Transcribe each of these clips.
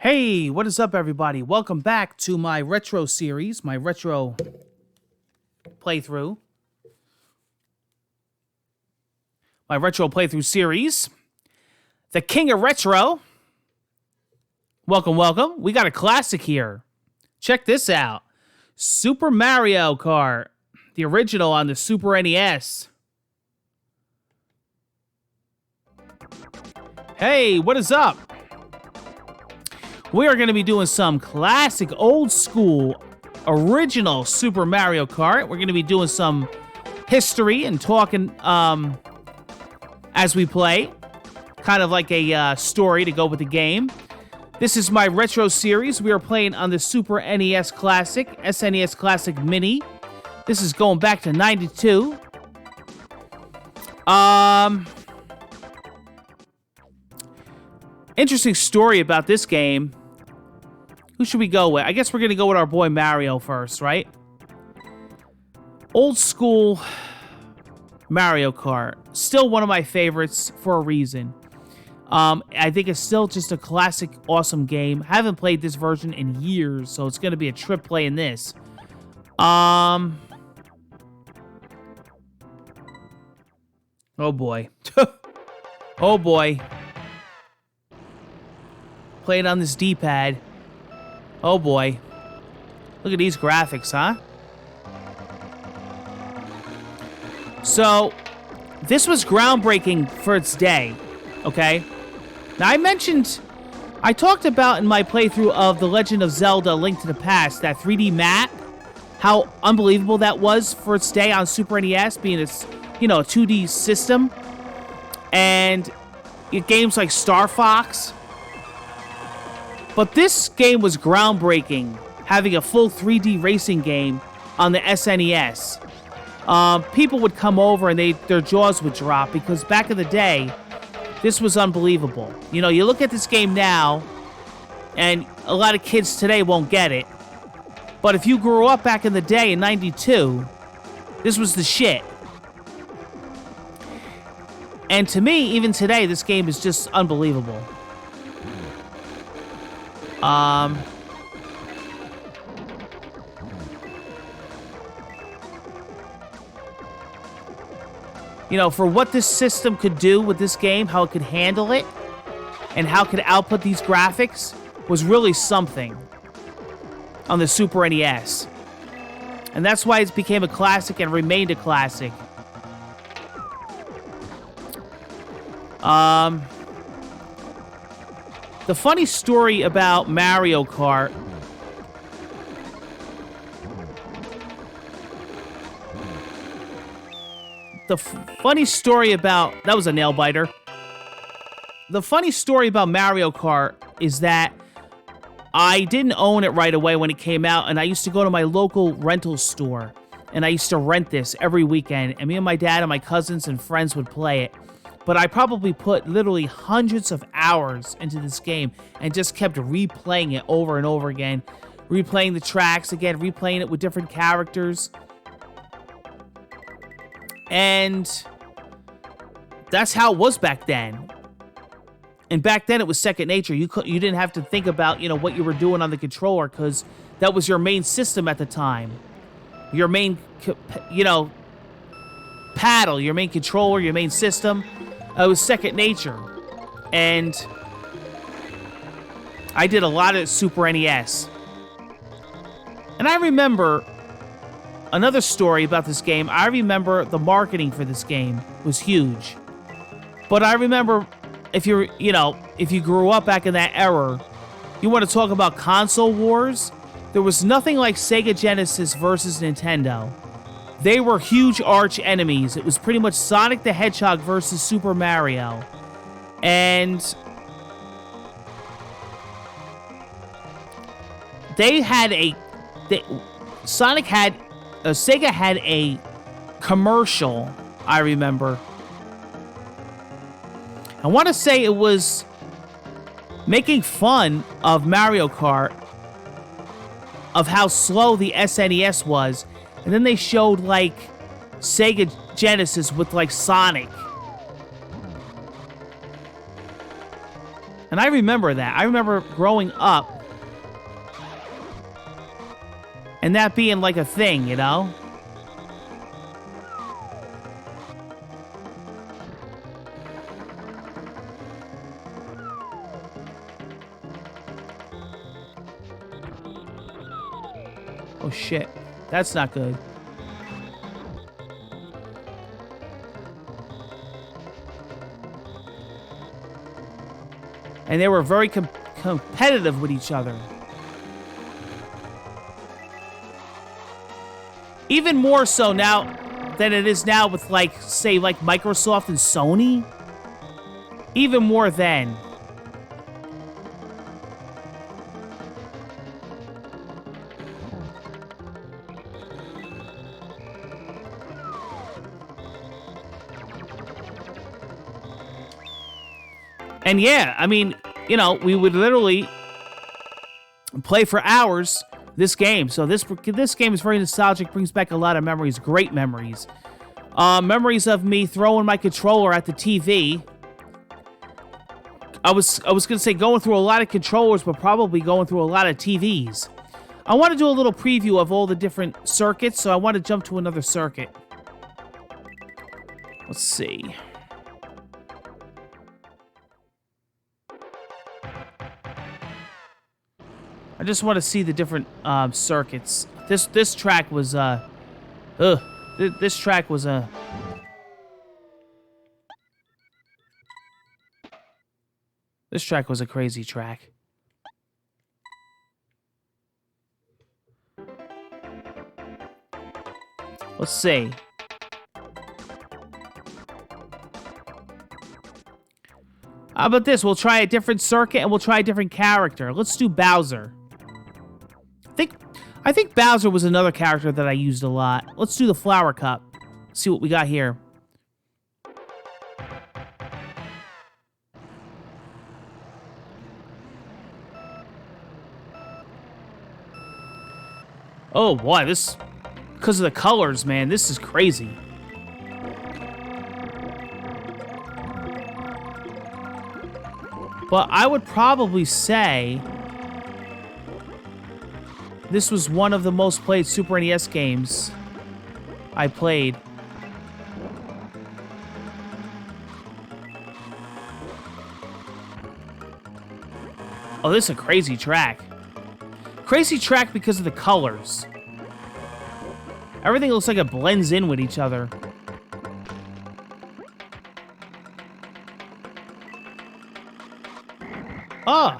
Hey, what is up, everybody? Welcome back to my retro series, my retro playthrough. My retro playthrough series. The King of Retro. Welcome, welcome. We got a classic here. Check this out. Super Mario Kart. The original on the Super NES. Hey, what is up? We are going to be doing some classic, old school, original Super Mario Kart. We're going to be doing some history and talking as we play. Kind of like a story to go with the game. This is my retro series. We are playing on the Super NES Classic, SNES Classic Mini. This is going back to 92. Interesting story about this game. Who should we go with? I guess we're going to go with our boy Mario first, right? Old school Mario Kart. Still one of my favorites for a reason. I think it's still just a classic, awesome game. Haven't played this version in years, so it's going to be a trip playing this. Oh boy. Oh boy. Playing on this D-pad. Oh boy. Look at these graphics, huh? So, this was groundbreaking for its day, okay? Now, I talked about in my playthrough of The Legend of Zelda: Link to the Past, that 3D map, how unbelievable that was for its day on Super NES, being its, a 2D system. And games like Star Fox. But this game was groundbreaking, having a full 3D racing game on the SNES. People would come over and their jaws would drop because back in the day, this was unbelievable. You look at this game now, and a lot of kids today won't get it. But if you grew up back in the day in 92, this was the shit. And to me, even today, this game is just unbelievable. For what this system could do with this game, how it could handle it, and how it could output these graphics, was really something on the Super NES. And that's why it became a classic and remained a classic. The funny story about Mario Kart. Funny story about... That was a nail biter. The funny story about Mario Kart is that I didn't own it right away when it came out, and I used to go to my local rental store, and I used to rent this every weekend, and me and my dad and my cousins and friends would play it. But I probably put literally hundreds of hours into this game and just kept replaying it over and over again. Replaying the tracks again, replaying it with different characters. And that's how it was back then. And back then it was second nature. You didn't have to think about, what you were doing on the controller because that was your main system at the time. Your main, paddle, your main controller, your main system. It was second nature. And I did a lot of Super NES. And I remember another story about this game. I remember the marketing for this game was huge. But I remember if you grew up back in that era, you want to talk about console wars, there was nothing like Sega Genesis versus Nintendo. They were huge arch enemies. It was pretty much Sonic the Hedgehog versus Super Mario. And Sega had a commercial, I remember. I want to say it was making fun of Mario Kart, of how slow the SNES was. And then they showed, Sega Genesis with, Sonic. And I remember that. I remember growing up and that being like a thing, you know? Oh shit. That's not good. And they were very competitive with each other. Even more so now than it is now with, like, say, like Microsoft and Sony. Even more then. And yeah, I mean, you know, we would literally play for hours this game. So this game is very nostalgic, brings back a lot of memories, great memories. Memories of me throwing my controller at the TV. I was gonna say going through a lot of controllers, but probably going through a lot of TVs. I want to do a little preview of all the different circuits, so I want to jump to another circuit. Let's see. I just want to see the different circuits. This track was this track was this track was a crazy track. Let's see. How about this? We'll try a different circuit and we'll try a different character. Let's do Bowser. I think Bowser was another character that I used a lot. Let's do the Flower Cup. See what we got here. Oh boy, this... because of the colors, man, this is crazy. But I would probably say this was one of the most played Super NES games I played. Oh, this is a crazy track. Crazy track because of the colors. Everything looks like it blends in with each other. Oh!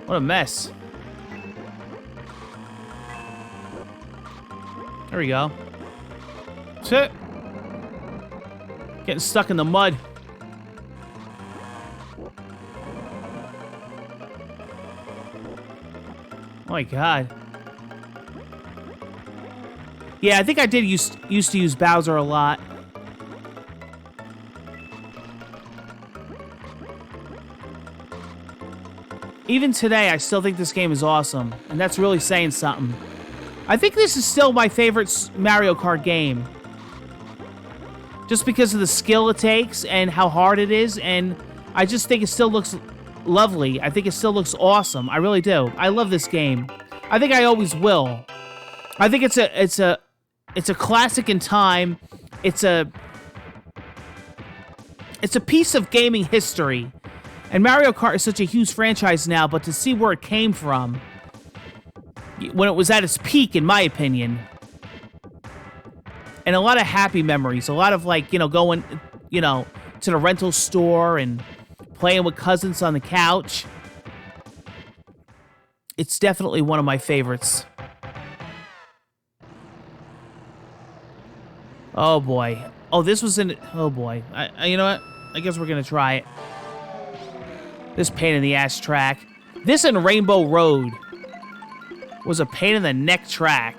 What a mess. There we go. That's it. Getting stuck in the mud. Oh my god. Yeah, I think I did used to use Bowser a lot. Even today, I still think this game is awesome, and that's really saying something. I think this is still my favorite Mario Kart game. Just because of the skill it takes and how hard it is, and I just think it still looks lovely. I think it still looks awesome. I really do. I love this game. I think I always will. I think it's a classic in time. It's a piece of gaming history. And Mario Kart is such a huge franchise now, but to see where it came from when it was at its peak, in my opinion, and a lot of happy memories, a lot of, like, you know, going, you know, to the rental store and playing with cousins on the couch. It's definitely one of my favorites. Oh boy. Oh, this was in... oh boy. You know what? I guess we're gonna try it. This pain in the ass track. This and Rainbow Road was a pain in the neck track.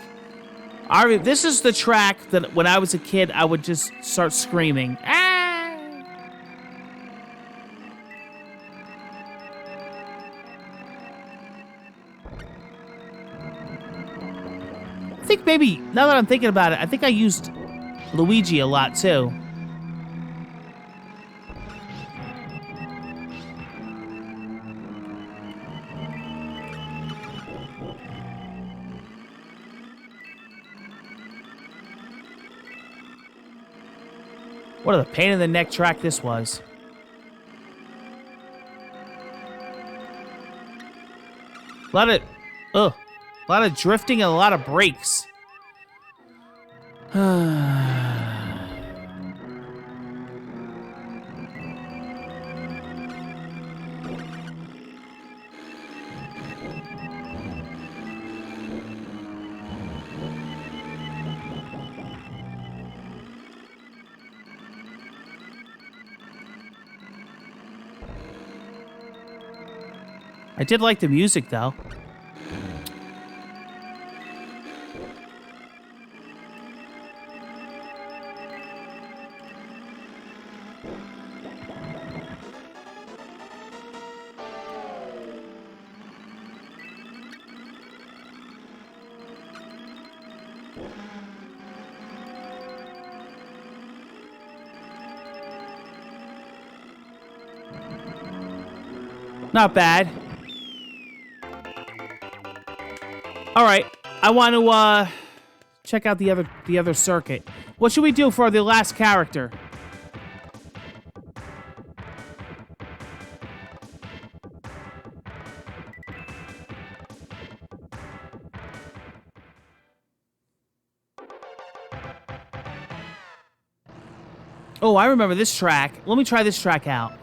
This is the track that when I was a kid, I would just start screaming. Ah! I think maybe, now that I'm thinking about it, I think I used Luigi a lot too. What a pain in the neck track this was. A lot of drifting and a lot of brakes. I did like the music, though. Not bad. All right, I want to check out the other circuit. What should we do for the last character? Oh, I remember this track. Let me try this track out.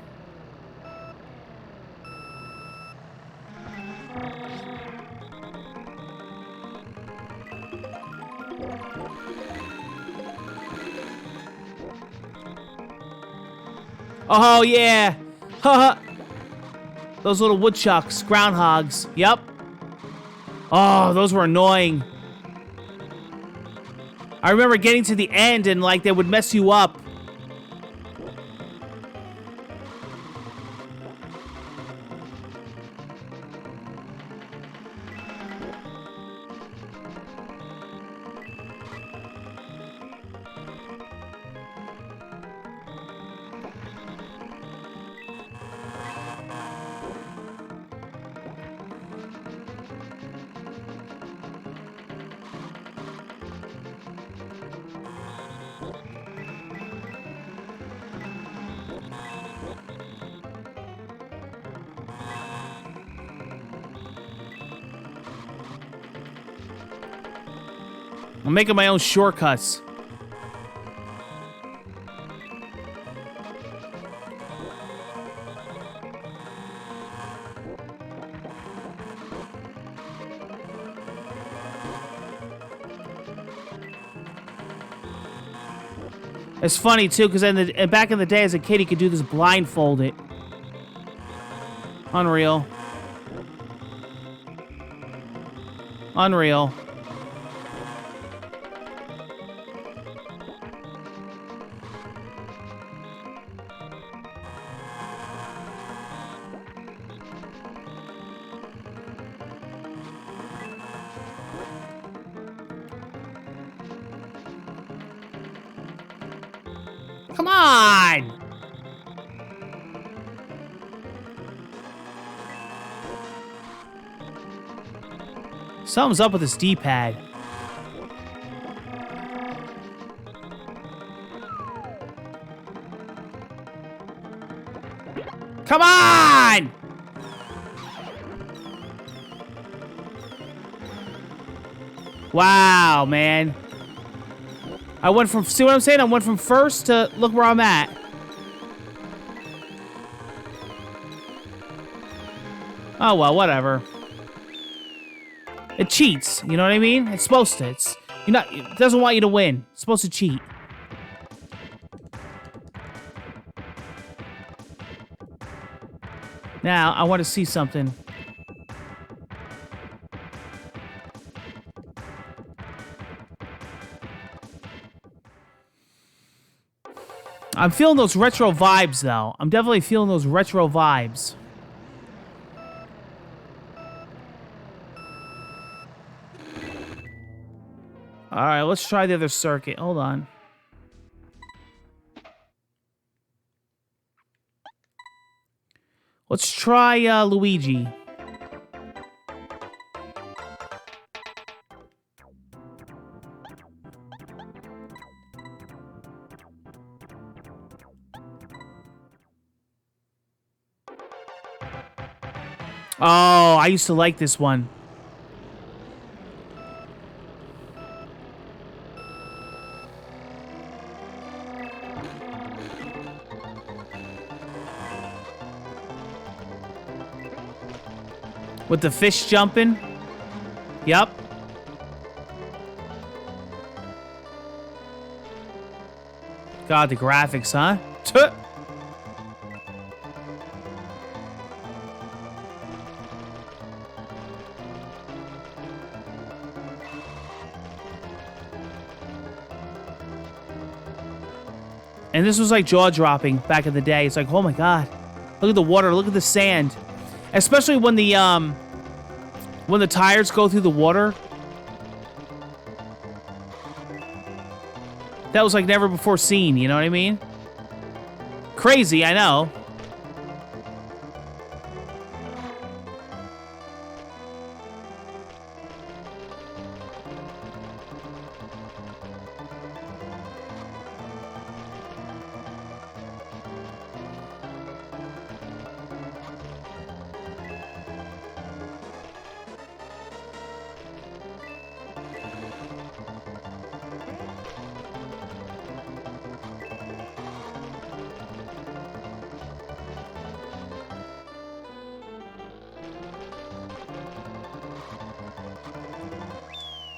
Oh, yeah. Haha. Those little woodchucks, groundhogs. Yep. Oh, those were annoying. I remember getting to the end and, like, they would mess you up. I'm making my own shortcuts. It's funny, too, because back in the day as a kid, you could do this blindfolded. Unreal. Unreal. Come on! Something's up with this D-pad. Come on! Wow, man. I went from, see what I'm saying? I went from first to look where I'm at. Oh, well, whatever. It cheats, you know what I mean? It's supposed to. It doesn't want you to win. It's supposed to cheat. Now, I want to see something. I'm feeling those retro vibes, though. I'm definitely feeling those retro vibes. Alright, let's try the other circuit. Hold on. Let's try Luigi. Oh, I used to like this one. With the fish jumping. Yep. God, the graphics, huh? Tuh. And this was like jaw-dropping back in the day. It's like, oh my god. Look at the water, look at the sand. Especially when the tires go through the water. That was like never before seen, you know what I mean? Crazy, I know.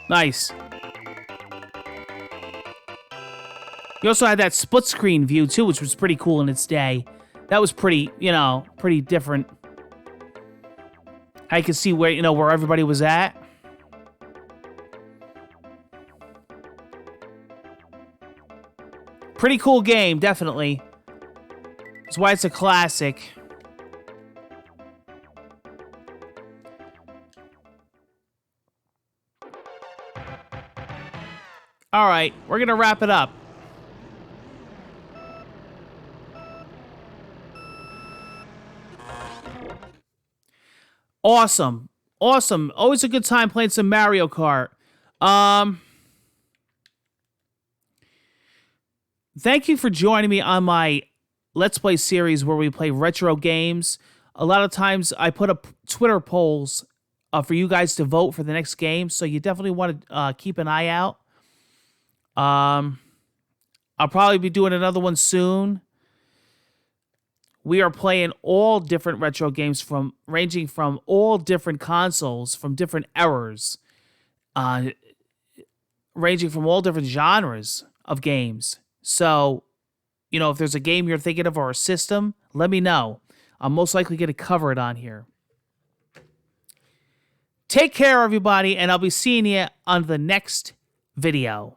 Nice. You also had that split screen view too, which was pretty cool in its day. That was pretty, you know, pretty different. I could see where, you know, where everybody was at. Pretty cool game, definitely. That's why it's a classic. All right, we're going to wrap it up. Awesome. Awesome. Always a good time playing some Mario Kart. Thank you for joining me on my Let's Play series where we play retro games. A lot of times I put up Twitter polls for you guys to vote for the next game, so you definitely want to keep an eye out. I'll probably be doing another one soon. We are playing all different retro games ranging from all different consoles, from different eras, ranging from all different genres of games. So, you know, if there's a game you're thinking of or a system, let me know. I'm most likely going to cover it on here. Take care, everybody, and I'll be seeing you on the next video.